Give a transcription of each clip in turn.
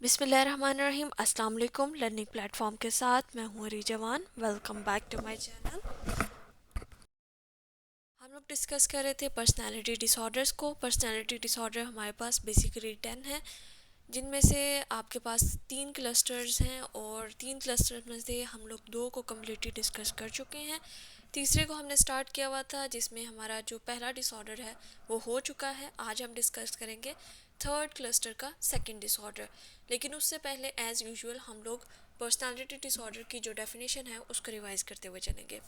बिस्मिल्लाहिर्रहमानिर्रहीम। अस्सलाम वालेकुम। लर्निंग प्लेटफॉर्म के साथ मैं हूँ अरी जवान। Welcome back to my channel. हम लोग डिस्कस कर रहे थे पर्सनालिटी डिसऑर्डर्स को। पर्सनालिटी डिसऑर्डर हमारे पास बेसिकली 10 है, जिनमें से आपके पास 3 क्लस्टर्स हैं और 3 क्लस्टर्स में से हम लोग 2 को कम्प्लीटली डिस्कस कर चुके हैं। तीसरे को हमने स्टार्ट किया हुआ था, जिसमें हमारा जो पहला डिसऑर्डर है वो हो चुका है। आज हम डिस्कस करेंगे थर्ड क्लस्टर का सेकंड डिसऑर्डर। लेकिन उससे पहले एज़ यूजुअल हम लोग पर्सनालिटी डिसऑर्डर की जो डेफिनेशन है उसको रिवाइज करते हुए चलेंगे।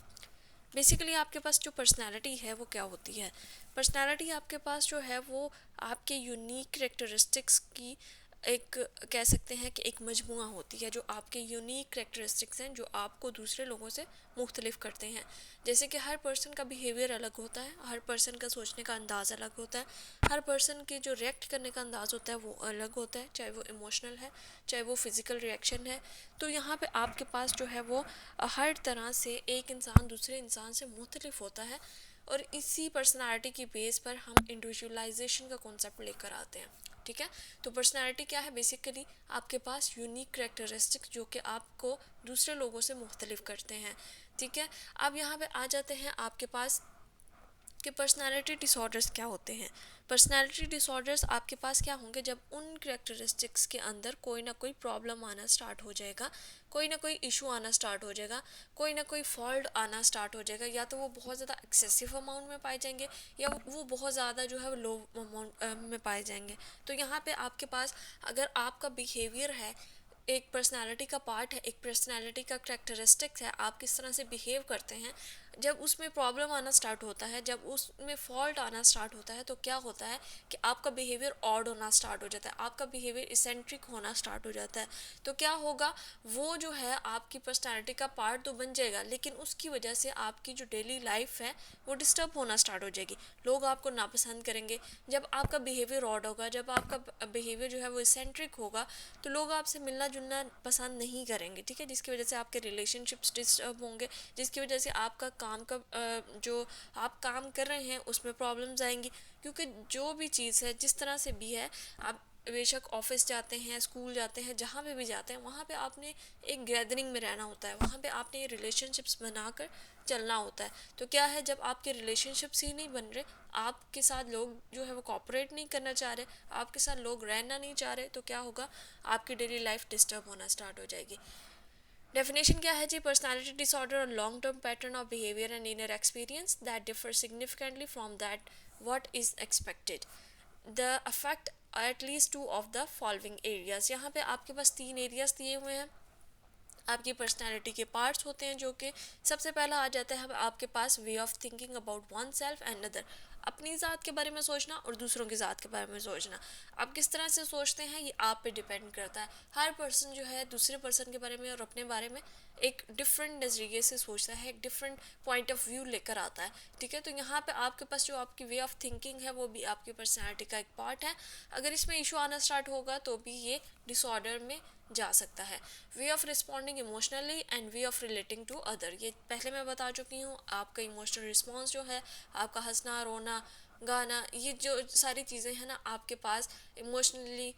बेसिकली आपके पास जो पर्सनालिटी है वो क्या होती है? पर्सनालिटी आपके पास जो है वो आपके यूनिक करेक्टरिस्टिक्स की एक, कह सकते हैं कि एक मजमुआ होती है, जो आपके यूनिक करेक्टरिस्टिक्स हैं जो आपको दूसरे लोगों से मुख्तलिफ करते हैं। जैसे कि हर पर्सन का बिहेवियर अलग होता है, हर पर्सन का सोचने का अंदाज़ अलग होता है, हर पर्सन के जो रिएक्ट करने का अंदाज़ होता है वो अलग होता है, चाहे वो इमोशनल है चाहे वो फिज़िकल रिएक्शन है। तो यहाँ पे आपके पास जो है वो हर तरह से एक इंसान दूसरे इंसान से मुख्तलिफ होता है। और इसी पर्सनालिटी की बेस पर हम इंडिविजुअलाइजेशन का कॉन्सेप्ट लेकर आते हैं। ठीक है, तो पर्सनालिटी क्या है? बेसिकली आपके पास यूनिक करेक्टरिस्टिक्स जो कि आपको दूसरे लोगों से मुख्तलिफ करते हैं। ठीक है, अब यहाँ पे आ जाते हैं आपके पास कि पर्सनालिटी डिसऑर्डर्स क्या होते हैं। पर्सनालिटी डिसऑर्डर्स आपके पास क्या होंगे? जब उन करेक्टरिस्टिक्स के अंदर कोई ना कोई प्रॉब्लम आना स्टार्ट हो जाएगा, कोई ना कोई इशू आना स्टार्ट हो जाएगा, कोई ना कोई फॉल्ट आना स्टार्ट हो जाएगा। या तो वो बहुत ज़्यादा एक्सेसिव अमाउंट में पाए जाएंगे या वो बहुत ज़्यादा जो है वो लो अमाउंट में पाए जाएंगे। तो यहाँ पे आपके पास अगर आपका बिहेवियर है, एक पर्सनालिटी का पार्ट है, एक पर्सनालिटी का करेक्टरिस्टिक्स है, आप किस तरह से बिहेव करते हैं, जब उसमें प्रॉब्लम आना स्टार्ट होता है, जब उसमें फॉल्ट आना स्टार्ट होता है, तो क्या होता है कि आपका बिहेवियर ऑड होना स्टार्ट हो जाता है, आपका बिहेवियर इसेंट्रिक होना स्टार्ट हो जाता है। तो क्या होगा, वो जो है आपकी पर्सनालिटी का पार्ट तो बन जाएगा, लेकिन उसकी वजह से आपकी जो डेली लाइफ है वो डिस्टर्ब होना स्टार्ट हो जाएगी। लोग आपको नापसंद करेंगे। जब आपका बिहेवियर ऑड होगा, जब आपका बिहेवियर जो है वो इसेंट्रिक होगा, तो लोग आपसे मिलना जुलना पसंद नहीं करेंगे। ठीक है, जिसकी वजह से आपके रिलेशनशिप्स डिस्टर्ब होंगे, जिसकी वजह से आपका काम का जो आप काम कर रहे हैं उसमें प्रॉब्लम्स आएंगी। क्योंकि जो भी चीज़ है, जिस तरह से भी है, आप बेशक ऑफिस जाते हैं, स्कूल जाते हैं, जहाँ पे भी जाते हैं, वहाँ पे आपने एक गैदरिंग में रहना होता है, वहाँ पे आपने ये रिलेशनशिप्स बनाकर चलना होता है। तो क्या है, जब आपके रिलेशनशिप्स ही नहीं बन रहे, आपके साथ लोग जो है वो कॉपरेट नहीं करना चाह रहे, आपके साथ लोग रहना नहीं चाह रहे, तो क्या होगा, आपकी डेली लाइफ डिस्टर्ब होना स्टार्ट हो जाएगी। डेफिनेशन क्या है जी? पर्सनालिटी डिसऑर्डर और long term pattern of behaviour and inner experience that differ significantly from that what is expected the affect at least two of the following areas. यहाँ पे आपके पास 3 areas दिए हुए हैं। आपकी पर्सनालिटी के पार्ट्स होते हैं, जो कि सबसे पहला आ जाता है आपके पास way of thinking about one self and other. अपनी ज़ात के बारे में सोचना और दूसरों की ज़ात के बारे में सोचना। आप किस तरह से सोचते हैं ये आप पे डिपेंड करता है। हर पर्सन जो है दूसरे पर्सन के बारे में और अपने बारे में एक डिफरेंट नज़रिए से सोचता है, एक डिफरेंट पॉइंट ऑफ व्यू लेकर आता है। ठीक है, तो यहाँ पे आपके पास जो आपकी वे ऑफ थिंकिंग है वो भी आपकी पर्सनालिटी का एक पार्ट है। अगर इसमें इशू आना स्टार्ट होगा तो भी ये डिसऑर्डर में जा सकता है। Way of responding emotionally and way of relating to other, ये पहले मैं बता चुकी हूँ। आपका इमोशनल रिस्पॉन्स जो है, आपका हंसना रोना गाना, ये जो सारी चीज़ें हैं ना आपके पास इमोशनली,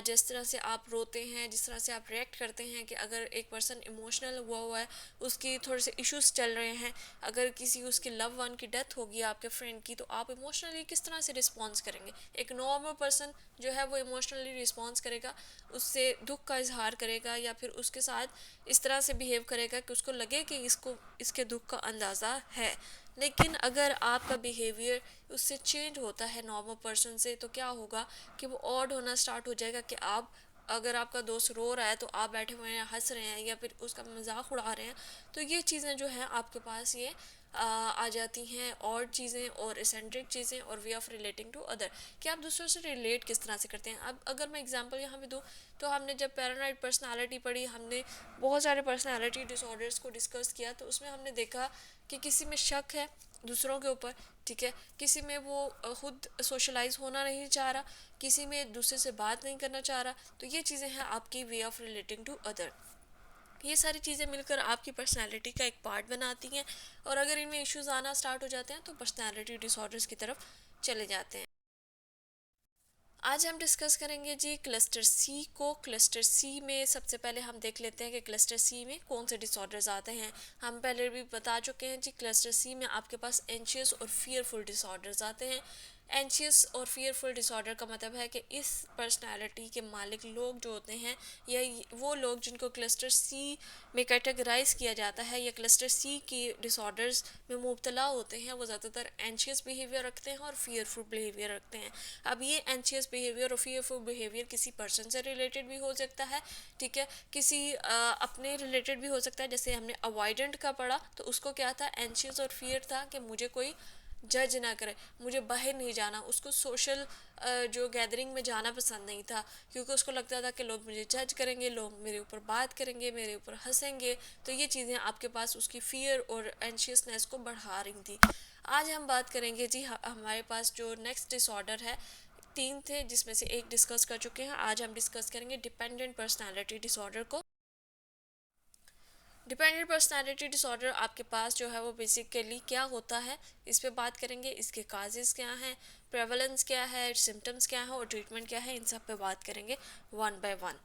जिस तरह से आप रोते हैं, जिस तरह से आप रिएक्ट करते हैं, कि अगर एक पर्सन इमोशनल हुआ है, उसकी थोड़े से इश्यूज चल रहे हैं, अगर किसी उसके लव वन की डेथ होगी आपके फ्रेंड की, तो आप इमोशनली किस तरह से रिस्पॉन्स करेंगे? एक नॉर्मल पर्सन जो है वो इमोशनली रिस्पॉन्स करेगा, उससे दुख का इजहार करेगा या फिर उसके साथ इस तरह से बिहेव करेगा कि उसको लगे कि इसको इसके दुख का अंदाज़ा है। लेकिन अगर आपका बिहेवियर उससे चेंज होता है नॉर्मल पर्सन से, तो क्या होगा कि वो ऑड होना स्टार्ट हो जाएगा। कि आप, अगर आपका दोस्त रो रहा है तो आप बैठे हुए हैं हंस रहे हैं या फिर उसका मजाक उड़ा रहे हैं। तो ये चीज़ें जो हैं आपके पास ये आ जाती हैं, और चीज़ें और एसेंट्रिक चीज़ें और way of relating to other, कि आप दूसरों से रिलेट किस तरह से करते हैं। अब अगर मैं एग्जांपल यहाँ पे दूँ, तो हमने जब पैरानॉइड पर्सनालिटी पढ़ी, हमने बहुत सारे पर्सनालिटी डिसऑर्डर्स को डिस्कस किया, तो उसमें हमने देखा कि किसी में शक है दूसरों के ऊपर। ठीक है, किसी में वो खुद सोशलाइज होना नहीं चाह रहा, किसी में दूसरे से बात नहीं करना चाह रहा। तो ये चीज़ें हैं आपकी way of relating to other. ये सारी चीज़ें मिलकर आपकी पर्सनालिटी का एक पार्ट बनाती हैं, और अगर इनमें इश्यूज आना स्टार्ट हो जाते हैं तो पर्सनालिटी डिसऑर्डर्स की तरफ चले जाते हैं। आज हम डिस्कस करेंगे जी क्लस्टर सी को। क्लस्टर सी में सबसे पहले हम देख लेते हैं कि क्लस्टर सी में कौन से डिसऑर्डर्स आते हैं। हम पहले भी बता चुके हैं जी, क्लस्टर सी में आपके पास एंशियस और फियरफुल डिसऑर्डर्स आते हैं। एंशियस और फियरफुल डिसऑर्डर का मतलब है कि इस पर्सनालिटी के मालिक लोग जो होते हैं, या वो लोग जिनको क्लस्टर सी में कैटेगराइज किया जाता है या क्लस्टर सी की डिसऑर्डर्स में मुब्तला होते हैं, वो ज़्यादातर एंशियस बिहेवियर रखते हैं और फियरफुल बिहेवियर रखते हैं। अब ये एंशियस बिहेवियर और फियरफुल बिहेवियर किसी पर्सन से रिलेटेड भी हो सकता है, ठीक है, किसी अपने रिलेटेड भी हो सकता है। जैसे हमने अवॉइडेंट का पढ़ा तो उसको क्या था, एंशियस और फियर था कि मुझे कोई जज ना करे, मुझे बाहर नहीं जाना, उसको सोशल जो गैदरिंग में जाना पसंद नहीं था, क्योंकि उसको लगता था कि लोग मुझे जज करेंगे, लोग मेरे ऊपर बात करेंगे, मेरे ऊपर हंसेंगे। तो ये चीज़ें आपके पास उसकी फियर और एंशियसनेस को बढ़ा रही थी। आज हम बात करेंगे जी, हमारे पास जो नेक्स्ट डिसऑर्डर है, तीन थे जिसमें से एक डिस्कस कर चुके हैं। आज हम डिस्कस करेंगे डिपेंडेंट पर्सनालिटी डिसऑर्डर को। डिपेंडेंट पर्सनालिटी डिसऑर्डर आपके पास जो है वो बेसिकली क्या होता है, इस पे बात करेंगे। इसके काजेज़ क्या हैं, प्रेवलेंस क्या है, सिम्टम्स क्या है और ट्रीटमेंट क्या है, इन सब पे बात करेंगे वन बाय वन।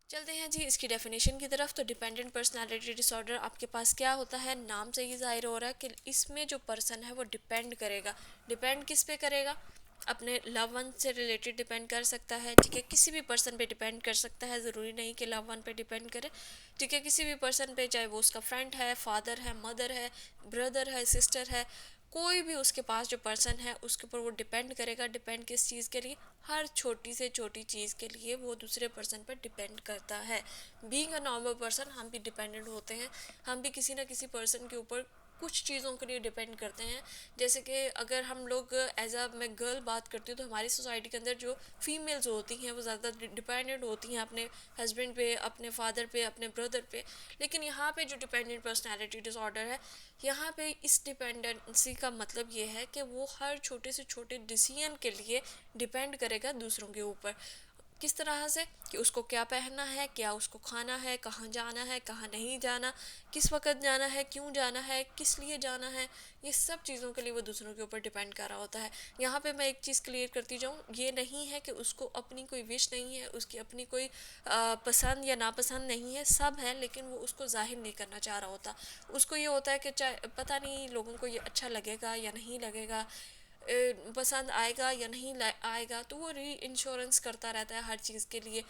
चलते हैं जी इसकी डेफिनेशन की तरफ। तो डिपेंडेंट पर्सनालिटी डिसऑर्डर आपके पास क्या होता है, नाम से ही जाहिर हो रहा है कि इसमें जो पर्सन है वो डिपेंड करेगा। डिपेंड किस पे करेगा, अपने लव वन से रिलेटेड डिपेंड कर सकता है, ठीक है, किसी भी पर्सन पे डिपेंड कर सकता है, ज़रूरी नहीं कि लव वन पे डिपेंड करे, ठीक है, किसी भी पर्सन पे, चाहे वो उसका फ्रेंड है, फादर है, मदर है, ब्रदर है, सिस्टर है, कोई भी उसके पास जो पर्सन है उसके ऊपर वो डिपेंड करेगा। डिपेंड किस चीज़ के लिए, हर छोटी से छोटी चीज़ के लिए वो दूसरे पर्सन पर डिपेंड करता है। बीइंग अ नॉर्मल पर्सन हम भी डिपेंडेंट होते हैं, हम भी किसी ना किसी पर्सन के ऊपर कुछ चीज़ों के लिए डिपेंड करते हैं। जैसे कि अगर हम लोग एज अ मैं गर्ल बात करती हूँ, तो हमारी सोसाइटी के अंदर जो फीमेल्स होती हैं वो ज़्यादा डिपेंडेंट होती हैं अपने हस्बैंड पे, अपने फादर पे, अपने ब्रदर पे। लेकिन यहाँ पे जो डिपेंडेंट पर्सनैलिटी डिसऑर्डर है, यहाँ पे इस डिपेंडेंसी का मतलब ये है कि वो हर छोटे से छोटे डिसीजन के लिए डिपेंड करेगा दूसरों के ऊपर। किस तरह से, कि उसको क्या पहनना है, क्या उसको खाना है, कहाँ जाना है, कहाँ नहीं जाना, किस वक्त जाना है, क्यों जाना है, किस लिए जाना है, ये सब चीज़ों के लिए वो दूसरों के ऊपर डिपेंड कर रहा होता है। यहाँ पे मैं एक चीज़ क्लियर करती जाऊँ, ये नहीं है कि उसको अपनी कोई विश नहीं है, उसकी अपनी कोई पसंद या नापसंद नहीं है, सब है, लेकिन वो उसको जाहिर नहीं करना चाह रहा होता। उसको ये होता है कि चाहे पता नहीं लोगों को ये अच्छा लगेगा या नहीं लगेगा, पसंद आएगा या नहीं आएगा, तो वो री इंश्योरेंस करता रहता है हर चीज़ के लिए।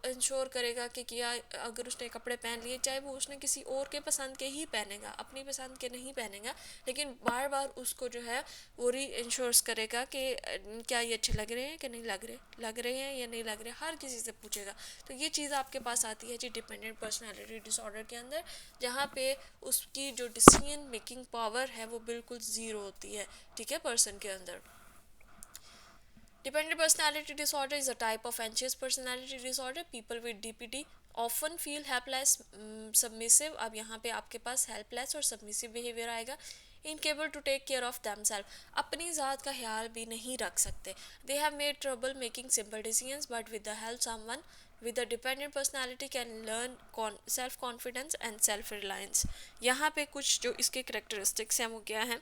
इंश्योर करेगा कि क्या अगर उसने कपड़े पहन लिए, चाहे वो उसने किसी और के पसंद के ही पहनेगा, अपनी पसंद के नहीं पहनेगा, लेकिन बार बार उसको जो है वो री इंश्योर्स करेगा कि क्या ये अच्छे लग रहे हैं कि नहीं लग रहे हैं या नहीं लग रहे, हर किसी से पूछेगा। तो ये चीज़ आपके पास आती है जी डिपेंडेंट पर्सनैलिटी डिसऑर्डर के अंदर, जहाँ पे उसकी जो डिसीजन मेकिंग पावर है वो बिल्कुल ज़ीरो होती है, ठीक है, पर्सन के अंदर। Dependent personality disorder is a type of anxious personality disorder. People with DPD often feel helpless, submissive. अब यहाँ पे आपके पास helpless और submissive behavior आएगा। Incapable to take care of themselves. अपनी ज़ात का ख्याल भी नहीं रख सकते. They have made trouble making simple decisions, but with the help someone with a dependent personality can learn self confidence and self reliance. यहाँ पे कुछ जो इसके characteristics हैं वो क्या हैं,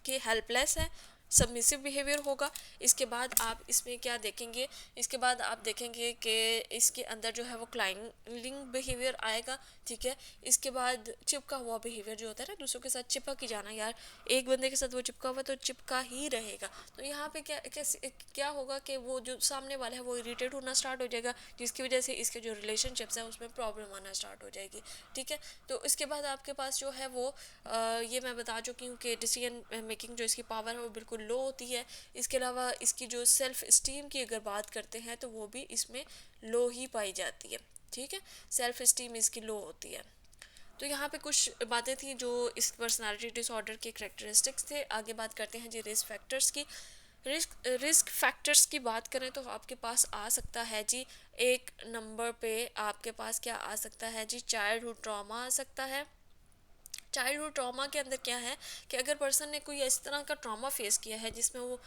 कि हेल्पलेस है, सबमिसिव बिहेवियर होगा। इसके बाद आप इसमें क्या देखेंगे, इसके बाद आप देखेंगे कि इसके अंदर जो है वो क्लाइंबिंग बिहेवियर आएगा, ठीक है। इसके बाद चिपका हुआ बिहेवियर जो होता है ना, दूसरों के साथ चिपक ही जाना, यार एक बंदे के साथ वो चिपका हुआ तो चिपका ही रहेगा। तो यहाँ पे क्या होगा कि वो जो सामने वाला है वो इरिटेट होना स्टार्ट हो जाएगा, जिसकी वजह से इसके जो रिलेशनशिप्स हैं उसमें प्रॉब्लम आना स्टार्ट हो जाएगी, ठीक है। तो इसके बाद आपके पास जो है वो ये मैं बता चुकी हूँ कि डिसीजन मेकिंग जो इसकी पावर है वो बिल्कुल लो होती है। इसके अलावा इसकी जो सेल्फ इस्टीम की अगर बात करते हैं तो वो भी इसमें लो ही पाई जाती है, ठीक है, सेल्फ इस्टीम इसकी लो होती है। तो यहाँ पे कुछ बातें थी जो इस पर्सनालिटी डिसऑर्डर के करेक्टरिस्टिक्स थे। आगे बात करते हैं जी रिस्क फैक्टर्स की। रिस्क फैक्टर्स की बात करें तो आपके पास आ सकता है जी, एक नंबर पे आपके पास क्या आ सकता है जी, चाइल्डहुड ट्रॉमा आ सकता है। चाइल्डहुड ट्रॉमा के अंदर क्या है कि अगर पर्सन ने कोई इस तरह का ट्रॉमा फेस किया है जिसमें वो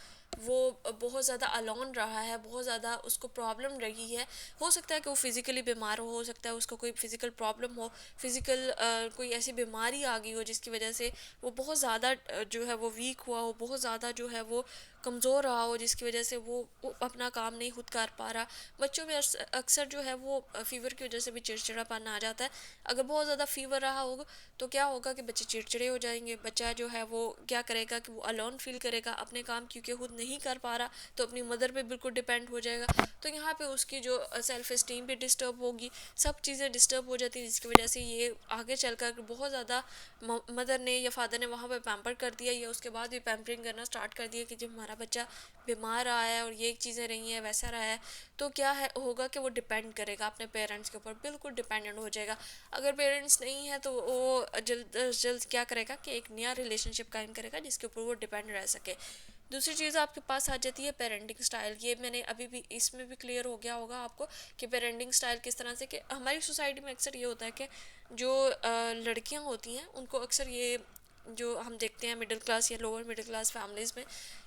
बहुत ज़्यादा अलोन रहा है, बहुत ज़्यादा उसको प्रॉब्लम रही है, हो सकता है कि वो फिज़िकली बीमार हो सकता है उसको कोई फिज़िकल प्रॉब्लम हो, फिज़िकल कोई ऐसी बीमारी आ गई हो जिसकी वजह से वो बहुत ज़्यादा जो है वो वीक हुआ हो, बहुत ज़्यादा जो है वो कमज़ोर रहा हो, जिसकी वजह से वो अपना काम नहीं खुद कर पा रहा। बच्चों में अक्सर जो है वो फ़ीवर की वजह से भी चिड़चिड़ापन आ जाता है। अगर बहुत ज़्यादा फ़ीवर रहा होगा तो क्या होगा कि बच्चे चिड़चिड़े हो जाएंगे। बच्चा जो है वो क्या करेगा कि वो अलोन फील करेगा, अपने काम क्योंकि खुद नहीं कर पा रहा तो अपनी मदर पे बिल्कुल डिपेंड हो जाएगा। तो यहाँ पे उसकी जो सेल्फ इस्टीम भी डिस्टर्ब होगी, सब चीज़ें डिस्टर्ब हो जाती हैं, जिसकी वजह से ये आगे चलकर बहुत ज़्यादा मदर ने या फादर ने वहाँ पे पैम्पर कर दिया या उसके बाद भी पैम्परिंग करना स्टार्ट कर दिया कि जब हमारा बच्चा बीमार रहा है और ये चीज़ें रही हैं वैसा रहा है, तो क्या है होगा कि वो डिपेंड करेगा अपने पेरेंट्स के ऊपर, बिल्कुल डिपेंडेंट हो जाएगा। अगर पेरेंट्स नहीं है तो वो जल्द अज जल्द क्या करेगा कि एक नया रिलेशनशिप कायम करेगा जिसके ऊपर वो डिपेंड रह सके। दूसरी चीज़ आपके पास आ जाती है पेरेंटिंग स्टाइल। ये मैंने अभी भी इसमें भी क्लियर हो गया होगा आपको कि पेरेंटिंग स्टाइल किस तरह से, कि हमारी सोसाइटी में अक्सर ये होता है कि जो लड़कियां होती हैं उनको अक्सर ये जो हम देखते हैं मिडिल क्लास या लोअर मिडिल क्लास फैमिलीज़ में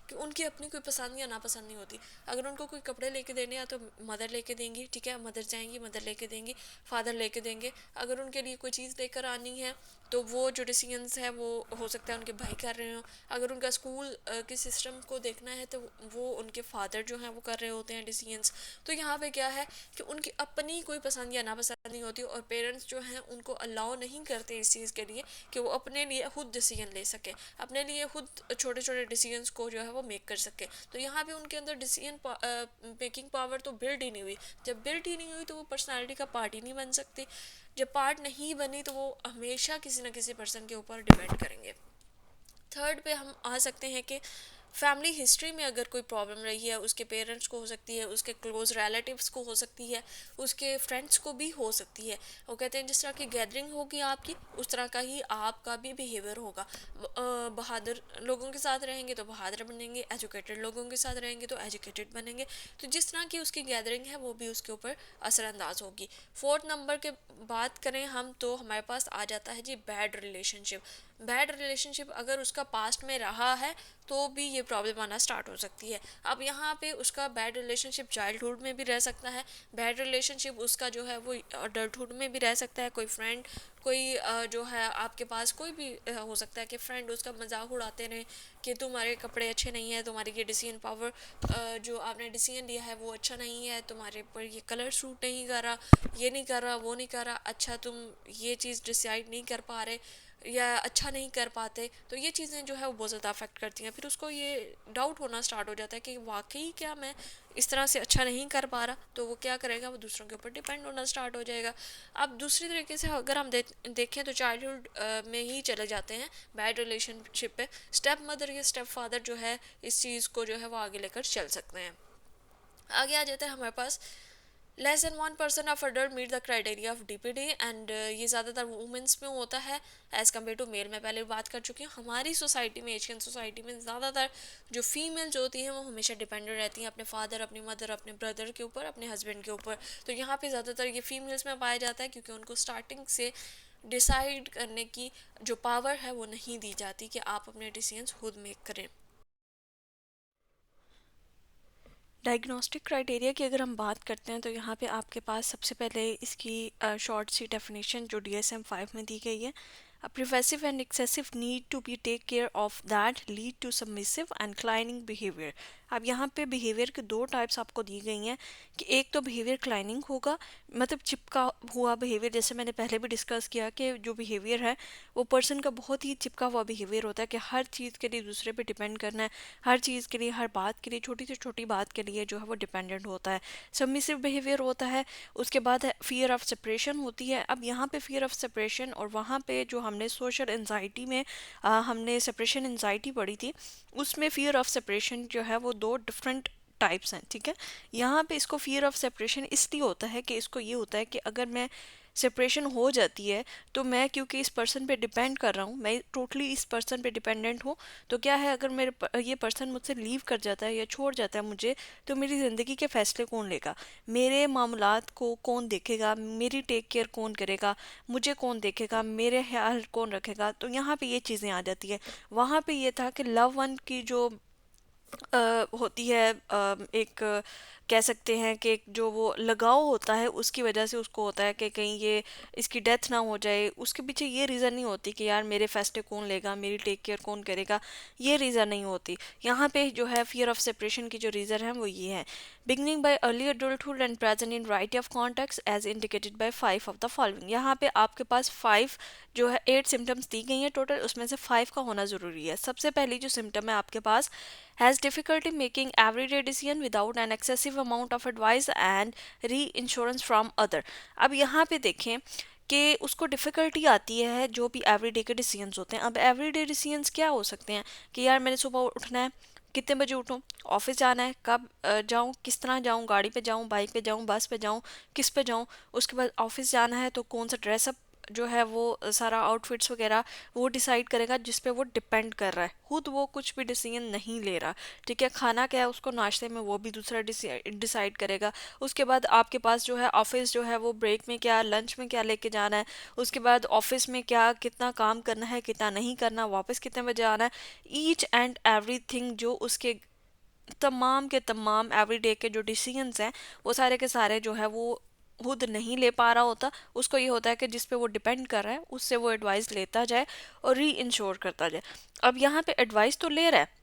कि उनकी अपनी कोई पसंद या नापसंद नहीं होती। अगर उनको कोई कपड़े लेके देने हैं तो मदर लेके देंगी, ठीक है, मदर जाएंगी मदर लेके देंगी, फादर लेके देंगे। अगर उनके लिए कोई चीज़ लेकर आनी है तो वो जो डिसीजंस है वो हो सकता है उनके भाई कर रहे हो। अगर उनका स्कूल के सिस्टम को देखना है तो वो उनके फादर जो हैं वो कर रहे होते हैं डिसीजंस। तो यहाँ पे क्या है कि उनकी अपनी कोई पसंद या नापसंद नहीं होती और पेरेंट्स जो हैं उनको अलाउ नहीं करते इस चीज़ के लिए कि वो अपने लिए खुद डिसीजन ले सके, अपने लिए खुद छोटे छोटे डिसीजंस को जो है वो मेक कर सके। तो यहाँ पे उनके अंदर डिसीजन मेकिंग पावर तो बिल्ड ही नहीं हुई। जब बिल्ड ही नहीं हुई तो वो पर्सनैलिटी का पार्ट ही नहीं बन सकती। जब पार्ट नहीं बनी तो वो हमेशा किसी न किसी पर्सन के ऊपर डिपेंड करेंगे। थर्ड पे हम आ सकते हैं कि फैमिली हिस्ट्री में अगर कोई प्रॉब्लम रही है, उसके पेरेंट्स को हो सकती है, उसके क्लोज रिलेटिव्स को हो सकती है, उसके फ्रेंड्स को भी हो सकती है। वो कहते हैं जिस तरह की गैदरिंग होगी आपकी उस तरह का ही आपका भी बिहेवियर होगा। बहादुर लोगों के साथ रहेंगे तो बहादुर बनेंगे, एजुकेटेड लोगों के साथ रहेंगे तो एजुकेटेड बनेंगे। तो जिस तरह की उसकी गैदरिंग है वो भी उसके ऊपर असरअंदाज होगी। फोर्थ नंबर के बात करें हम तो हमारे पास आ जाता है जी बैड रिलेशनशिप। बैड रिलेशनशिप अगर उसका पास्ट में रहा है तो भी ये प्रॉब्लम आना स्टार्ट हो सकती है। अब यहाँ पे उसका बैड रिलेशनशिप चाइल्डहुड में भी रह सकता है, बैड रिलेशनशिप उसका जो है वो अडल्टहुड में भी रह सकता है। कोई फ्रेंड कोई जो है आपके पास कोई भी हो सकता है कि फ्रेंड उसका मजाक उड़ाते रहे कि तुम्हारे कपड़े अच्छे नहीं है, तुम्हारी ये डिसीजन पावर जो आपने डिसीजन लिया है वो अच्छा नहीं है, तुम्हारे पर ये कलर सूट नहीं कर रहा, ये नहीं कर रहा, वो नहीं कर रहा, अच्छा तुम ये चीज़ डिसाइड नहीं कर पा रहे या अच्छा नहीं कर पाते। तो ये चीज़ें जो है वो बहुत ज़्यादा अफेक्ट करती हैं। फिर उसको ये डाउट होना स्टार्ट हो जाता है कि वाकई क्या मैं इस तरह से अच्छा नहीं कर पा रहा। तो वो क्या करेगा, वो दूसरों के ऊपर डिपेंड होना स्टार्ट हो जाएगा। अब दूसरी तरीके से अगर हम देखें तो चाइल्डहुड में ही चले जाते हैं बैड रिलेशनशिप पे। स्टेप मदर या स्टेप फादर जो है इस चीज़ को जो है वो आगे लेकर चल सकते हैं। आगे आ जाता है हमारे पास less than 1% of adult meet the criteria of DPD and ये ज़्यादातर वुमेंस में होता है एज़ कम्पेयर टू मेल। मैं पहले भी बात कर चुकी हूँ, हमारी सोसाइटी में एशियन सोसाइटी में ज़्यादातर जो फीमेल्स होती हैं वो हमेशा डिपेंडेंट रहती हैं अपने फादर, अपनी मदर, अपने ब्रदर के ऊपर, अपने हस्बैंड के ऊपर। तो यहाँ पे ज़्यादातर ये फीमेल्स में पाया जाता है क्योंकि उनको स्टार्टिंग से डिसाइड करने की जो पावर है वो नहीं दी जाती कि आप अपने डिसीजंस खुद मेक करें। डायग्नोस्टिक क्राइटेरिया की अगर हम बात करते हैं तो यहाँ पे आपके पास सबसे पहले इसकी शॉर्ट सी डेफिनेशन जो DSM-5 में दी गई है। A pervasive and excessive need to be take care of that lead to submissive and declining behavior। अब यहाँ पे बिहेवियर के दो टाइप्स आपको दी गई हैं कि एक तो बिहेवियर क्लाइनिंग होगा, मतलब चिपका हुआ बिहेवियर। जैसे मैंने पहले भी डिस्कस किया कि जो बिहेवियर है वो पर्सन का बहुत ही चिपका हुआ बिहेवियर होता है कि हर चीज़ के लिए दूसरे पे डिपेंड करना है, हर चीज़ के लिए, हर बात के लिए, छोटी से छोटी बात के लिए जो है वो डिपेंडेंट होता है। सबमिसिव बिहेवियर होता है। उसके बाद है फियर ऑफ सेपरेशन होती है। अब यहाँ पे फियर ऑफ सेपरेशन और वहाँ पे जो हमने सोशल एंजाइटी में हमने सेपरेशन एंजाइटी पढ़ी थी, उसमें फियर ऑफ सेपरेशन जो है वो दो डिफरेंट टाइप्स हैं, ठीक है। यहाँ पे इसको फियर ऑफ सेपरेशन इसलिए होता है कि इसको ये होता है कि अगर मैं सेपरेशन हो जाती है तो मैं क्योंकि इस पर्सन पे डिपेंड कर रहा हूँ, मैं टोटली इस पर्सन पे डिपेंडेंट हूँ, तो क्या है अगर ये पर्सन मुझसे लीव कर जाता है या छोड़ जाता है मुझे, तो मेरी ज़िंदगी के फ़ैसले कौन लेगा, मेरे मामलात को कौन देखेगा, मेरी टेक केयर कौन करेगा, मुझे कौन देखेगा, मेरे ख्याल कौन रखेगा। तो यहाँ पे ये चीज़ें आ जाती है। वहाँ पे ये था कि लव वन की जो होती है एक कह सकते हैं कि जो वो लगाव होता है उसकी वजह से उसको होता है कि कहीं ये इसकी डेथ ना हो जाए, उसके पीछे ये रीज़न नहीं होती कि यार मेरे फैसले कौन लेगा, मेरी टेक केयर कौन करेगा, ये रीज़न नहीं होती। यहाँ पे जो है फियर ऑफ सेपरेशन की जो रीज़न है वो ये है, beginning by early adulthood and present in variety of contexts as indicated by 5 of the following. यहाँ पे आपके पास 5 जो है 8 सिम्टम्स दी गई हैं टोटल, उसमें से 5 का होना ज़रूरी है। सबसे पहली जो सिम्टम है आपके पास, has difficulty making everyday decision without an excessive amount of advice and reassurance from other. अब यहाँ पे देखें कि उसको डिफ़िकल्टी आती है जो भी एवरीडे के डिसीजंस होते हैं। अब एवरीडे डिसीजंस क्या हो सकते हैं कि यार मैंने सुबह उठना है, कितने बजे उठूँ, ऑफिस जाना है, कब जाऊँ, किस तरह जाऊँ, गाड़ी पे जाऊँ, बाइक पे जाऊँ, बस पे जाऊँ, किस पे जाऊँ, उसके बाद ऑफिस जाना है तो कौन सा ड्रेसअप जो है वो सारा आउटफिट्स वगैरह वो डिसाइड करेगा, जिस पे वो डिपेंड कर रहा है, खुद वो कुछ भी डिसीजन नहीं ले रहा। ठीक है, खाना क्या है उसको नाश्ते में वो भी दूसरा डिसाइड करेगा। उसके बाद आपके पास जो है ऑफिस जो है वो ब्रेक में क्या, लंच में क्या लेके जाना है, उसके बाद ऑफिस में क्या कितना काम करना है, कितना नहीं करना, वापस कितने बजे आना है, ईच एंड एवरीथिंग जो उसके तमाम के तमाम एवरीडे के जो डिसीजंस हैं वो सारे के सारे जो है वो खुद नहीं ले पा रहा होता। उसको ये होता है कि जिस पे वो डिपेंड कर रहा है उससे वो एडवाइस लेता जाए और री इंश्योर करता जाए। अब यहाँ पे एडवाइस तो ले रहा है,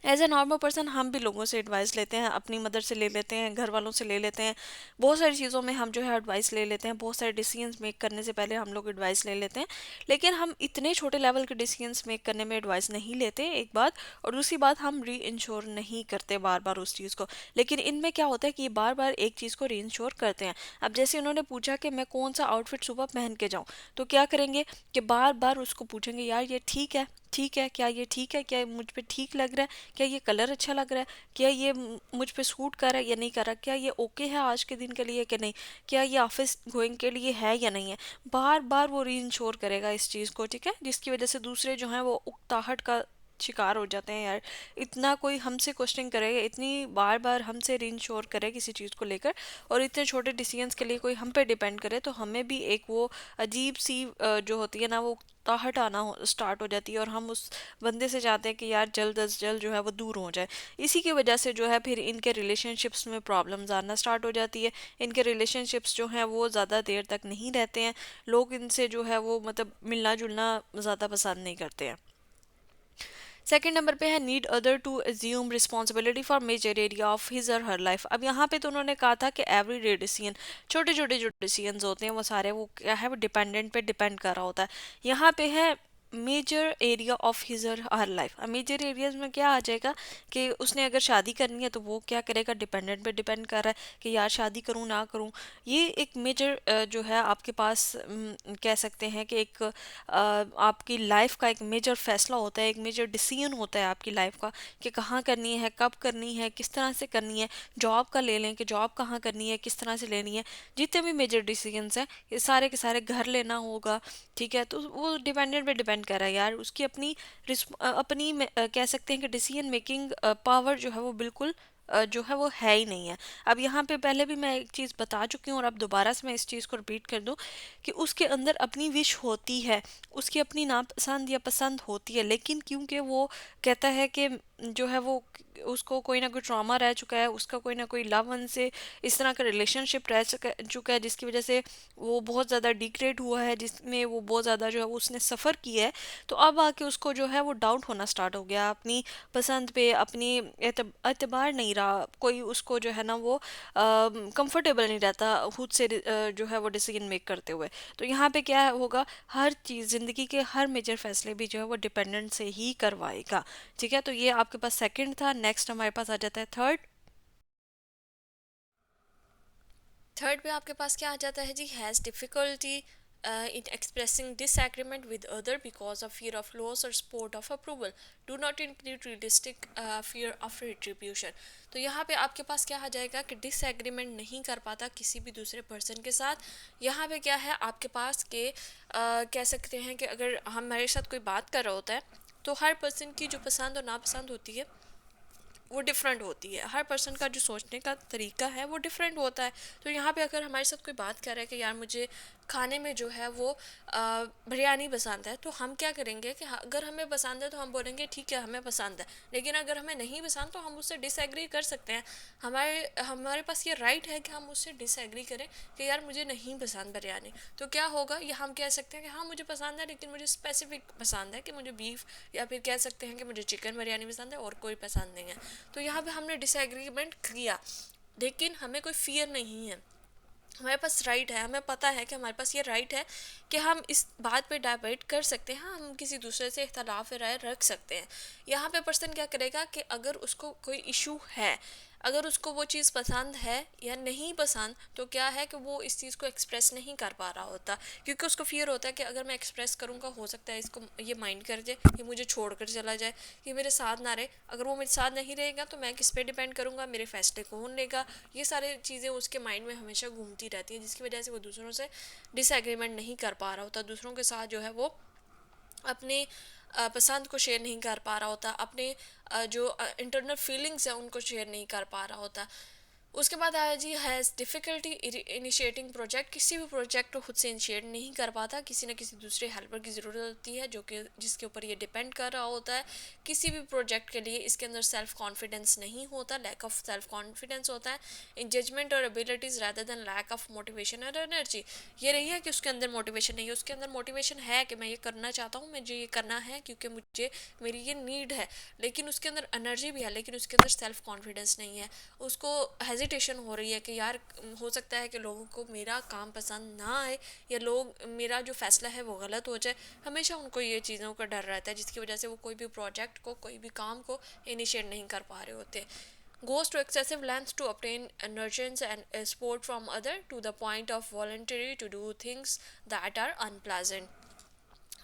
एज ए नॉर्मल पर्सन हम भी लोगों से एडवाइस लेते हैं, अपनी मदर से ले लेते हैं, घर वालों से ले लेते हैं, बहुत सारी चीज़ों में हम जो है एडवाइस ले लेते हैं, बहुत सारे डिसीजंस मेक करने से पहले हम लोग एडवाइस ले लेते हैं। लेकिन हम इतने छोटे लेवल के डिसीजंस मेक करने में एडवाइस नहीं लेते, एक बात, और दूसरी बात हम री इंश्योर नहीं करते बार बार उस चीज़ को। लेकिन इनमें क्या होता है कि ये बार बार एक चीज़ को री इंश्योर करते हैं। अब जैसे उन्होंने पूछा कि मैं कौन सा आउटफिट सुबह पहन के जाऊँ, तो क्या करेंगे कि बार बार उसको पूछेंगे यार ये ठीक है, ठीक है, क्या ये ठीक है, क्या ये मुझ पे ठीक लग रहा है, क्या ये कलर अच्छा लग रहा है, क्या ये मुझ पे सूट कर रहा है या नहीं कर रहा, क्या ये ओके है आज के दिन के लिए कि नहीं, क्या ये ऑफिस गोइंग के लिए है या नहीं है। बार बार वो री इंश्योर करेगा इस चीज़ को। ठीक है, जिसकी वजह से दूसरे जो हैं वो उकताहट का शिकार हो जाते हैं, यार इतना कोई हमसे क्वेश्चन करेगा, इतनी बार बार हमसे री इंश्योर करे किसी चीज़ को लेकर, और इतने छोटे डिसीजंस के लिए कोई हम पे डिपेंड करे, तो हमें भी एक वो अजीब सी जो होती है ना वो ताहट आना स्टार्ट हो जाती है, और हम उस बंदे से चाहते हैं कि यार जल्द अज जल्द जो है वो दूर हो जाए। इसी की वजह से जो है फिर इनके रिलेशनशिप्स में प्रॉब्लम्स आना स्टार्ट हो जाती है। इनके रिलेशनशिप्स जो हैं वो ज़्यादा देर तक नहीं रहते हैं, लोग इनसे जो है वो मतलब मिलना जुलना ज़्यादा पसंद नहीं करते हैं। सेकंड नंबर पे है need other to assume responsibility for major area of his or her life. अब यहाँ पे तो उन्होंने कहा था कि एवरी डे डिसीजन, छोटे छोटे जो डिसीजंस होते हैं वो सारे वो क्या है वो डिपेंडेंट पे डिपेंड कर रहा होता है। यहाँ पे है major area of his or her life. अब मेजर एरियाज में क्या आ जाएगा कि उसने अगर शादी करनी है तो वो क्या करेगा, डिपेंडेंट पे डिपेंड कर रहा है कि यार शादी करूँ ना करूँ। ये एक मेजर जो है आपके पास कह सकते हैं कि एक आपकी लाइफ का एक मेजर फैसला होता है, एक मेजर डिसीजन होता है आपकी लाइफ का कि कहाँ करनी है, कब करनी है, किस तरह से करनी है। जॉब का ले लें कि जॉब कहाँ करनी है, किस तरह से लेनी है। जितने भी मेजर डिसीजंस हैं ये सारे के सारे, घर लेना होगा, ठीक है, तो वो डिपेंडेंट पे डिपेंड कर रहा है यार। उसकी अपनी कह सकते हैं कि डिसीजन मेकिंग पावर जो है वो बिल्कुल जो है वो है ही नहीं है। अब यहाँ पे पहले भी मैं एक चीज़ बता चुकी हूँ और अब दोबारा से मैं इस चीज़ को रिपीट कर दूँ कि उसके अंदर अपनी विश होती है, उसकी अपनी नापसंद या पसंद होती है, लेकिन क्योंकि वो कहता है कि जो है वो उसको कोई ना कोई ट्रॉमा रह चुका है, उसका कोई ना कोई लव वन से इस तरह का रिलेशनशिप रह चुका है जिसकी वजह से वो बहुत ज़्यादा डिग्रेड हुआ है, जिसमें वो बहुत ज़्यादा जो है वो उसने सफ़र किया है। तो अब आके उसको जो है वो डाउट होना स्टार्ट हो गया अपनी पसंद पे, अपनी एतबार नहीं रहा, कोई उसको जो है ना वो कंफर्टेबल नहीं रहता खुद से जो है वो डिसीजन मेक करते हुए। तो यहाँ पे क्या होगा, हर चीज़ ज़िंदगी के हर मेजर फैसले भी जो है वो डिपेंडेंट से ही करवाएगा। ठीक है, तो ये आपके पास सेकंड था। नेक्स्ट हमारे पास आ जाता है थर्ड। थर्ड पे आपके पास क्या आ जाता है जी, has difficulty in expressing disagreement with other because of fear of loss और support of approval, do not include realistic fear of retribution. तो यहाँ पे आपके पास क्या आ जाएगा कि डिसएग्रीमेंट नहीं कर पाता किसी भी दूसरे पर्सन के साथ। यहाँ पे क्या है आपके पास के कह सकते हैं कि अगर हमारे साथ कोई बात कर रहा होता है तो हर पर्सन की जो पसंद और नापसंद होती है वो डिफरेंट होती है, हर पर्सन का जो सोचने का तरीका है वो डिफरेंट होता है। तो यहाँ पे अगर हमारे साथ कोई बात कर रहा है कि यार मुझे खाने में जो है वो बिरयानी पसंद है, तो हम क्या करेंगे कि अगर हमें पसंद है तो हम बोलेंगे ठीक है हमें पसंद है, लेकिन अगर हमें नहीं पसंद तो हम उससे डिसएग्री कर सकते हैं। हमारे हमारे पास ये राइट है कि हम उससे डिसएग्री करें कि यार मुझे नहीं पसंद बिरयानी। तो क्या होगा, ये हम कह सकते हैं कि हाँ मुझे पसंद है लेकिन मुझे स्पेसिफिक पसंद है कि मुझे बीफ, या फिर कह सकते हैं कि मुझे चिकन बिरयानी पसंद है और कोई पसंद नहीं है। तो यहाँ पे हमने डिसएग्रीमेंट किया, लेकिन हमें कोई फियर नहीं है, हमारे पास राइट है, हमें पता है कि हमारे पास ये राइट है कि हम इस बात पे डिबेट कर सकते हैं, हम किसी दूसरे से इख्तलाफ राय रख सकते हैं। यहाँ पे पर्सन क्या करेगा कि अगर उसको कोई इशू है, अगर उसको वो चीज़ पसंद है या नहीं पसंद, तो क्या है कि वो इस चीज़ को एक्सप्रेस नहीं कर पा रहा होता, क्योंकि उसको फियर होता है कि अगर मैं एक्सप्रेस करूँगा हो सकता है इसको ये माइंड कर जाए, ये मुझे छोड़ कर चला जाए, ये मेरे साथ ना रहे। अगर वो मेरे साथ नहीं रहेगा तो मैं किस पे डिपेंड करूँगा, मेरे फैसले कौन लेगा, ये सारी चीज़ें उसके माइंड में हमेशा घूमती रहती हैं, जिसकी वजह से वो दूसरों से डिसएग्रीमेंट नहीं कर पा रहा होता, दूसरों के साथ जो है वो अपने पसंद को शेयर नहीं कर पा रहा होता, अपने जो इंटरनल फीलिंग्स हैं उनको शेयर नहीं कर पा रहा होता। उसके बाद आया जी हैज़ डिफ़िकल्टी इनिशिएटिंग प्रोजेक्ट, किसी भी प्रोजेक्ट को खुद से इनिशिएट नहीं कर पाता, किसी न किसी दूसरे हेल्पर की ज़रूरत होती है जो कि जिसके ऊपर ये डिपेंड कर रहा होता है। किसी भी प्रोजेक्ट के लिए इसके अंदर सेल्फ कॉन्फिडेंस नहीं होता, लैक ऑफ सेल्फ कॉन्फिडेंस होता है in judgement or abilities rather than lack of motivation or energy. ये नहीं है कि उसके अंदर मोटिवेशन नहीं है, उसके अंदर मोटिवेशन है कि मैं ये करना चाहता हूँ, मुझे ये करना है क्योंकि मुझे मेरी ये नीड है, लेकिन उसके अंदर एनर्जी भी है, लेकिन उसके अंदर सेल्फ कॉन्फिडेंस नहीं है। उसको हेजिटेशन हो रही है कि यार हो सकता है कि लोगों को मेरा काम पसंद ना आए, या लोग मेरा जो फैसला है वो गलत हो जाए, हमेशा उनको ये चीज़ों का डर रहता है, जिसकी वजह से वो कोई भी प्रोजेक्ट को, कोई भी काम को इनिशिएट नहीं कर पा रहे होते। Goes to excessive lengths to obtain nurturance and support from other to the point of voluntary to do things that are unpleasant।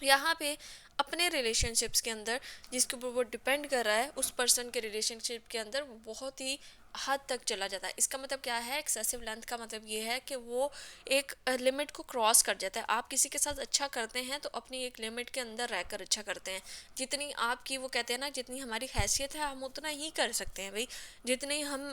यहाँ पे अपने रिलेशनशिप्स के अंदर जिसके ऊपर वो डिपेंड कर रहा है, उस पर्सन के रिलेशनशिप के अंदर वो बहुत ही हद तक चला जाता है। इसका मतलब क्या है, एक्सेसिव लेंथ का मतलब ये है कि वो एक लिमिट को क्रॉस कर जाता है। आप किसी के साथ अच्छा करते हैं तो अपनी एक लिमिट के अंदर रहकर अच्छा करते हैं, जितनी आपकी वो कहते हैं ना जितनी हमारी हैसियत है हम उतना ही कर सकते हैं भाई, जितनी हम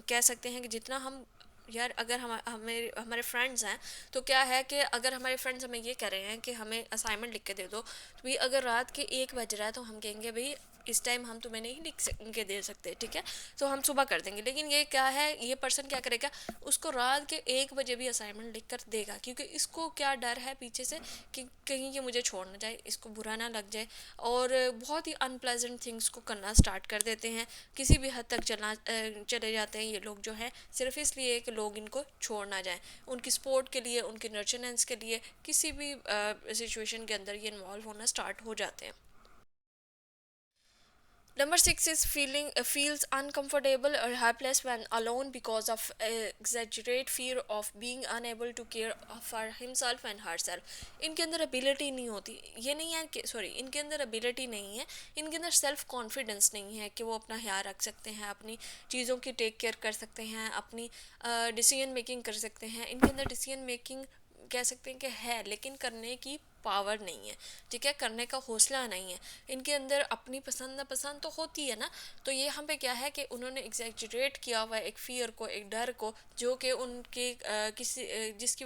कह सकते हैं कि जितना हम, यार अगर हम हमें हमारे फ्रेंड्स हैं तो क्या है कि अगर हमारे फ्रेंड्स हमें ये कह रहे हैं कि हमें असाइनमेंट लिख के दे दो, तो भाई अगर रात के 1 बज रहा है तो हम कहेंगे भाई इस टाइम हम तुम्हें नहीं लिख के दे सकते, ठीक है, तो हम सुबह कर देंगे। लेकिन ये क्या है, ये पर्सन क्या करेगा, उसको रात के 1 बजे भी असाइनमेंट लिख कर देगा, क्योंकि इसको क्या डर है पीछे से कि कहीं ये मुझे छोड़ ना जाए, इसको बुरा ना लग जाए, और बहुत ही अनप्लेजेंट थिंग्स को करना स्टार्ट कर देते हैं, किसी भी हद तक चले जाते हैं ये लोग जो हैं, सिर्फ इसलिए कि लोग इनको छोड़ ना जाएं, उनकी सपोर्ट के लिए, उनकी नर्चरेंस के लिए, किसी भी सिचुएशन के अंदर ये इन्वॉल्व होना स्टार्ट हो जाते हैं। Number 6 is feels uncomfortable or helpless when alone because of exaggerate fear of being unable to care for himself and herself। इनके अंदर एबिलिटी नहीं होती, ये नहीं है कि सॉरी इनके अंदर एबिलिटी नहीं है, इनके अंदर सेल्फ कॉन्फिडेंस नहीं है कि वो अपना ख्याल रख सकते हैं, अपनी चीज़ों की टेक केयर कर सकते हैं, अपनी डिसीजन मेकिंग कर सकते हैं। इनके अंदर डिसीजन मेकिंग कह सकते हैं कि है, लेकिन करने की पावर नहीं है, ठीक है, करने का हौसला नहीं है। इनके अंदर अपनी पसंद नापसंद तो होती है ना, तो ये यहाँ पे क्या है कि उन्होंने एग्जैजरेट किया हुआ है एक फियर को, एक डर को, जो कि उनके जिसकी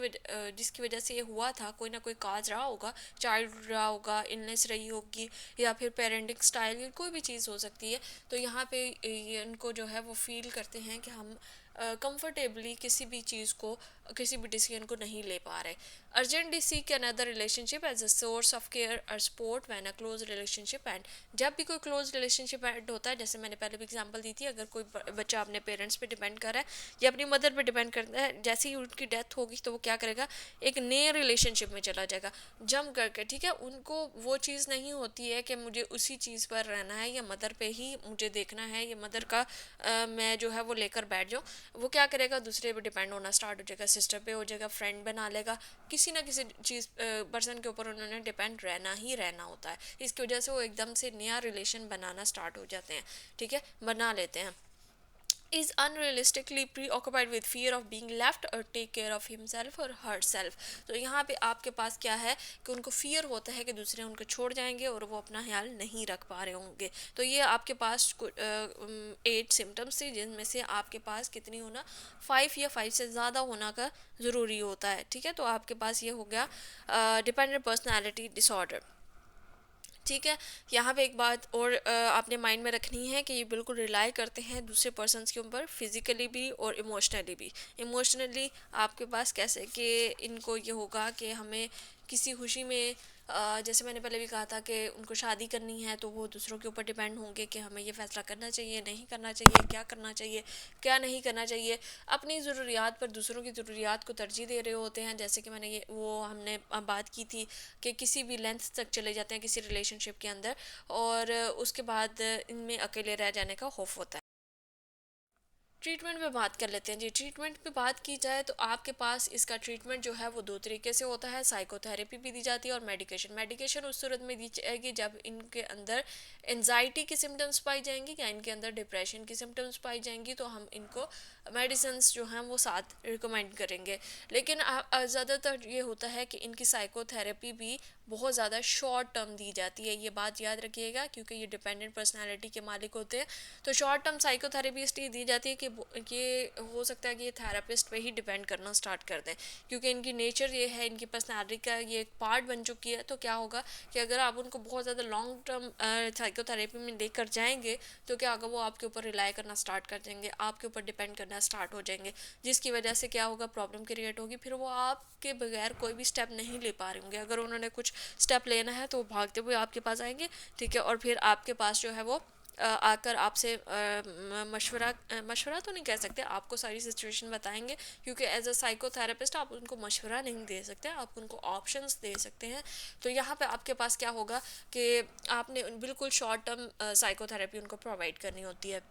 वजह से ये हुआ था, कोई ना कोई काज रहा होगा, चाइल्ड रहा होगा, इलनेस रही होगी, या फिर पेरेंटिंग स्टाइल, कोई भी चीज़ हो सकती है। तो यहाँ पे ये उनको जो है वो फील करते हैं कि हम कंफर्टेबली किसी भी चीज़ को, किसी भी डिसीजन को नहीं ले पा रहे। Urgently seek another relationship as a source of care और support when a close relationship end. जब भी कोई क्लोज रिलेशनशिप एंड होता है, जैसे मैंने पहले भी एग्जांपल दी थी, अगर कोई बच्चा अपने पेरेंट्स पे डिपेंड कर रहा है या अपनी मदर पे डिपेंड करता है, जैसे ही उनकी डेथ होगी तो वो क्या करेगा, एक नए रिलेशनशिप में चला जाएगा जम करके, ठीक है। उनको वो चीज़ नहीं होती है कि मुझे उसी चीज़ पर रहना है या मदर पे ही मुझे देखना है, या मदर का मैं जो है वो लेकर बैठ जाऊँ। वो क्या करेगा, दूसरे पे डिपेंड होना स्टार्ट हो जाएगा, सिस्टर पे हो जाएगा, फ्रेंड बना लेगा, किसी ना किसी चीज़ पर्सन के ऊपर उन्होंने डिपेंड रहना ही रहना होता है। इसकी वजह से वो एकदम से नया रिलेशन बनाना स्टार्ट हो जाते हैं, ठीक है, बना लेते हैं। is unrealistically preoccupied with fear of being left or take care of himself or herself। तो यहाँ पे आपके पास क्या है कि उनको फियर होता है कि दूसरे उनको छोड़ जाएंगे और वो अपना ख्याल नहीं रख पा रहे होंगे। तो ये आपके पास 8 सिम्टम्स थे जिनमें से आपके पास कितनी होना 5 या 5 से ज़्यादा होना का ज़रूरी होता है। ठीक है, तो आपके पास ये हो गया डिपेंडेंट पर्सनालिटी डिसऑर्डर। ठीक है, यहाँ पे एक बात और आपने माइंड में रखनी है कि ये बिल्कुल रिलाई करते हैं दूसरे पर्सन्स के ऊपर, फिजिकली भी और इमोशनली भी। इमोशनली आपके पास कैसे कि इनको ये होगा कि हमें किसी खुशी में जैसे मैंने पहले भी कहा था कि उनको शादी करनी है तो वो दूसरों के ऊपर डिपेंड होंगे कि हमें ये फ़ैसला करना चाहिए, नहीं करना चाहिए, क्या करना चाहिए, क्या नहीं करना चाहिए। अपनी ज़रूरियात पर दूसरों की ज़रूरियात को तरजीह दे रहे होते हैं, जैसे कि मैंने ये वो हमने बात की थी कि किसी भी लेंथ तक चले जाते हैं किसी रिलेशनशिप के अंदर, और उसके बाद इनमें अकेले रह जाने का खौफ होता है। ट्रीटमेंट पे बात कर लेते हैं जी। ट्रीटमेंट पे बात की जाए तो आपके पास इसका ट्रीटमेंट जो है वो दो तरीके से होता है। साइकोथेरेपी भी दी जाती है और मेडिकेशन। मेडिकेशन उस सूरत में दी जाएगी जब इनके अंदर एनजाइटी की सिम्टम्स पाई जाएंगी या इनके अंदर डिप्रेशन की सिम्टम्स पाई जाएंगी, तो हम इनको मेडिसिन जो हैं वो साथ रिकमेंड करेंगे। लेकिन ज़्यादातर ये होता है कि इनकी साइकोथेरेपी भी बहुत ज़्यादा शॉर्ट टर्म दी जाती है। ये बात याद रखिएगा क्योंकि ये डिपेंडेंट पर्सनालिटी के मालिक होते हैं। तो शॉर्ट टर्म साइकोथेरेपिस्ट ये दी जाती है कि ये हो सकता है कि ये थेरेपिस्ट पे ही डिपेंड करना स्टार्ट कर दें, क्योंकि इनकी नेचर ये है, इनकी पर्सनालिटी का ये एक पार्ट बन चुकी है। तो क्या होगा कि अगर आप उनको बहुत ज़्यादा लॉन्ग टर्म साइकोथेरेपी में लेकर जाएंगे तो क्या होगा, वो आपके ऊपर रिलाई करना स्टार्ट कर देंगे, आपके ऊपर डिपेंड करना स्टार्ट हो जाएंगे, जिसकी वजह से क्या होगा, प्रॉब्लम क्रिएट होगी। फिर वो आपके बगैर कोई भी स्टेप नहीं ले पा रहे होंगे। अगर उन्होंने कुछ स्टेप लेना है तो वो भागते हुए आपके पास आएंगे। ठीक है, और फिर आपके पास जो है वो आकर आपसे मशवरा मशवरा तो नहीं कह सकते, आपको सारी सिचुएशन बताएंगे, क्योंकि एज अ साइकोथेरेपिस्ट आप उनको मशवरा नहीं दे सकते, आप उनको ऑप्शंस दे सकते हैं। तो यहाँ पे आपके पास क्या होगा कि आपने बिल्कुल शॉर्ट टर्म साइकोथेरेपी उनको प्रोवाइड करनी होती है।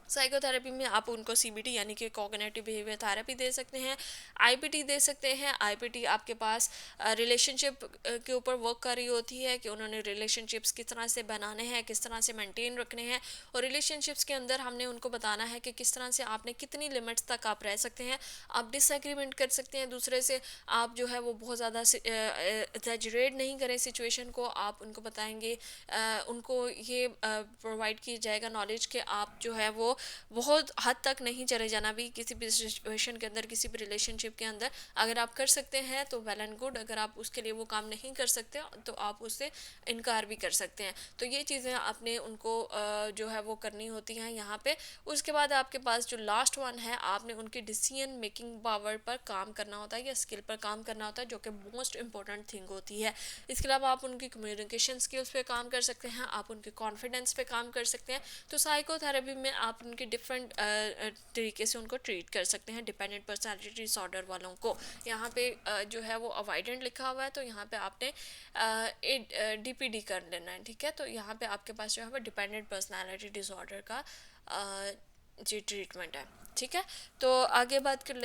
साइकोथेरेपी में आप उनको सीबीटी यानी कि कॉग्निटिव बिहेवियर थेरेपी दे सकते हैं, आईपीटी दे सकते हैं। आईपीटी आपके पास रिलेशनशिप के ऊपर वर्क कर रही होती है कि उन्होंने रिलेशनशिप्स किस तरह से बनाने हैं, किस तरह से मेंटेन रखने हैं, और रिलेशनशिप्स के अंदर हमने उनको बताना है कि किस तरह से आपने कितनी लिमिट्स तक आप रह सकते हैं। आप डिसएग्रीमेंट कर सकते हैं दूसरे से, आप जो है वो बहुत ज़्यादा एग्जैजरेट नहीं करें सिचुएशन को। आप उनको बताएंगे, उनको ये प्रोवाइड की जाएगा नॉलेज कि आप जो है वो बहुत हद तक नहीं चले जाना भी किसी भी सिचुएशन के अंदर, किसी भी रिलेशनशिप के अंदर। अगर आप कर सकते हैं तो वेल एंड गुड, अगर आप उसके लिए वो काम नहीं कर सकते तो आप उससे इनकार भी कर सकते हैं। तो ये चीज़ें आपने उनको जो है वो करनी होती हैं यहाँ पे। उसके बाद आपके पास जो लास्ट वन है, आपने उनकी डिसीजन मेकिंग पावर पर काम करना होता है या स्किल पर काम करना होता है, जो कि मोस्ट इंपॉर्टेंट थिंग होती है। इसके अलावा आप उनकी कम्युनिकेशन स्किल्स पे काम कर सकते हैं, आप उनके कॉन्फिडेंस पे काम कर सकते हैं। तो साइकोथेरेपी में आप उनके डिफरेंट तरीके से उनको ट्रीट कर सकते हैं, डिपेंडेंट पर्सनालिटी डिसऑर्डर वालों को। यहाँ पे जो है वो अवॉइडेंट लिखा हुआ है, तो यहाँ पे आपने डीपीडी कर लेना है। ठीक है, तो यहाँ पे आपके पास जो है वो डिपेंडेंट पर्सनालिटी डिसऑर्डर का जी ट्रीटमेंट है। ठीक है, तो आगे बात कर,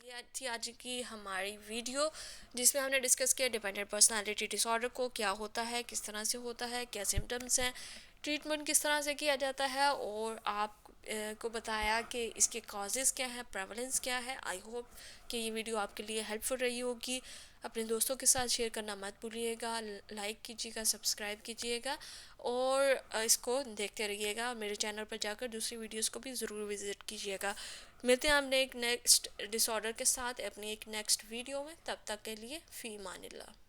ये थी आज की हमारी वीडियो जिसमें हमने डिस्कस किया डिपेंडेंट पर्सनालिटी डिसऑर्डर को, क्या होता है, किस तरह से होता है, क्या सिम्टम्स हैं, ट्रीटमेंट किस तरह से किया जाता है, और आप को बताया कि इसके कॉजेज़ क्या है, प्रेवलेंस क्या है। आई होप कि ये वीडियो आपके लिए हेल्पफुल रही होगी। अपने दोस्तों के साथ शेयर करना मत भूलिएगा, लाइक कीजिएगा, सब्सक्राइब कीजिएगा, और इसको देखते रहिएगा। मेरे चैनल पर जाकर दूसरी वीडियोस को भी ज़रूर विज़िट कीजिएगा। मिलते हैं हमने एक नेक्स्ट डिसऑर्डर के साथ अपनी एक नेक्स्ट वीडियो में। तब तक के लिए फ़ी मानिल्लाह।